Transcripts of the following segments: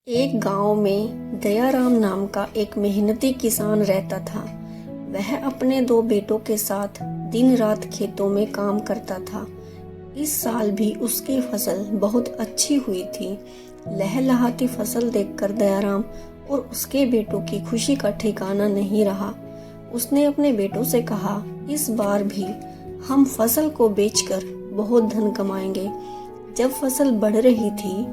एक गांव में दयाराम नाम का एक मेहनती किसान रहता था। वह अपने दो बेटों के साथ दिन रात खेतों में काम करता था। इस साल भी उसकी फसल बहुत अच्छी हुई थी। लहलहाती फसल देखकर दयाराम और उसके बेटों की खुशी का ठिकाना नहीं रहा। उसने अपने बेटों से कहा, इस बार भी हम फसल को बेचकर बहुत धन कमाएंगे। जब फसल बढ़ रही थी,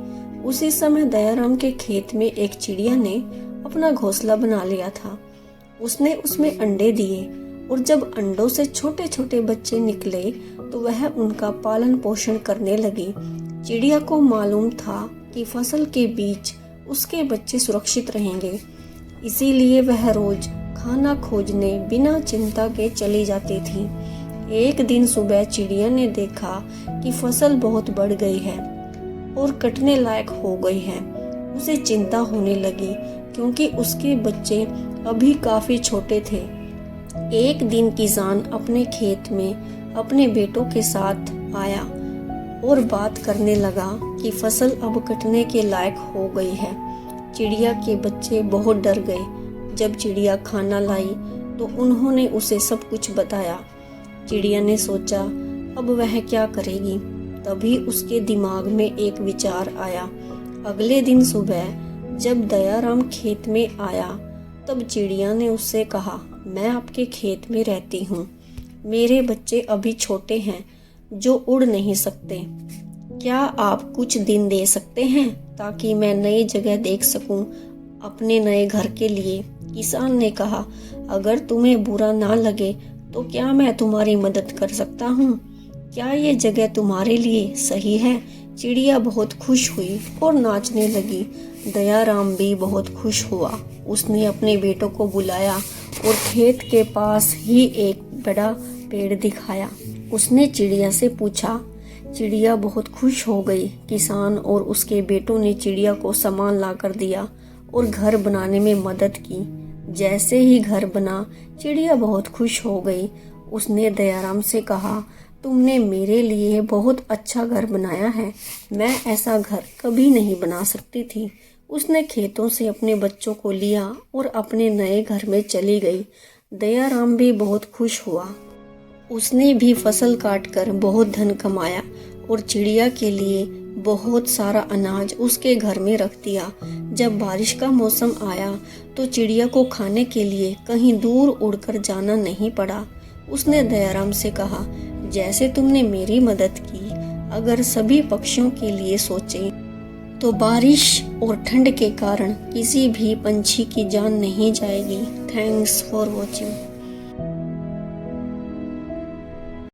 उसी समय दयाराम के खेत में एक चिड़िया ने अपना घोंसला बना लिया था। उसने उसमें अंडे दिए और जब अंडों से छोटे छोटे बच्चे निकले तो वह उनका पालन पोषण करने लगी। चिड़िया को मालूम था कि फसल के बीच उसके बच्चे सुरक्षित रहेंगे, इसीलिए वह रोज खाना खोजने बिना चिंता के चली जाती थी। एक दिन सुबह चिड़िया ने देखा कि फसल बहुत बढ़ गई है और कटने लायक हो गई है। उसे चिंता होने लगी क्योंकि उसके बच्चे अभी काफी छोटे थे। एक दिन किसान अपने खेत में अपने बेटों के साथ आया और बात करने लगा कि फसल अब कटने के लायक हो गई है। चिड़िया के बच्चे बहुत डर गए। जब चिड़िया खाना लाई तो उन्होंने उसे सब कुछ बताया। चिड़िया ने सोचा अब वह क्या करेगी। तभी उसके दिमाग में एक विचार आया। अगले दिन सुबह जब दयाराम खेत में आया तब चिड़िया ने उससे कहा, मैं आपके खेत में रहती हूँ। मेरे बच्चे अभी छोटे हैं जो उड़ नहीं सकते। क्या आप कुछ दिन दे सकते हैं ताकि मैं नई जगह देख सकूं अपने नए घर के लिए। किसान ने कहा, अगर तुम्हें बुरा ना लगे तो क्या मैं तुम्हारी मदद कर सकता हूँ। क्या ये जगह तुम्हारे लिए सही है। चिड़िया बहुत खुश हुई और नाचने लगी। दयाराम भी बहुत खुश हुआ। उसने अपने बेटों को बुलाया और खेत के पास ही एक बड़ा पेड़ दिखाया। उसने चिड़िया से पूछा। चिड़िया बहुत खुश हो गई। किसान और उसके बेटों ने चिड़िया को सामान ला कर दिया और घर बनाने में मदद की। जैसे ही घर बना, चिड़िया बहुत खुश हो गई। उसने दयाराम से कहा, तुमने मेरे लिए बहुत अच्छा घर बनाया है। मैं ऐसा घर कभी नहीं बना सकती थी। उसने खेतों से अपने बच्चों को लिया और अपने नए घर में चली गई। दयाराम भी बहुत खुश हुआ। उसने भी फसल काटकर बहुत धन कमाया और चिड़िया के लिए बहुत सारा अनाज उसके घर में रख दिया। जब बारिश का मौसम आया तो चिड़िया को खाने के लिए कहीं दूर उड़कर जाना नहीं पड़ा। उसने दयाराम से कहा, जैसे तुमने मेरी मदद की, अगर सभी पक्षियों के लिए सोचें तो बारिश और ठंड के कारण किसी भी पंछी की जान नहीं जाएगी। Thanks for watching.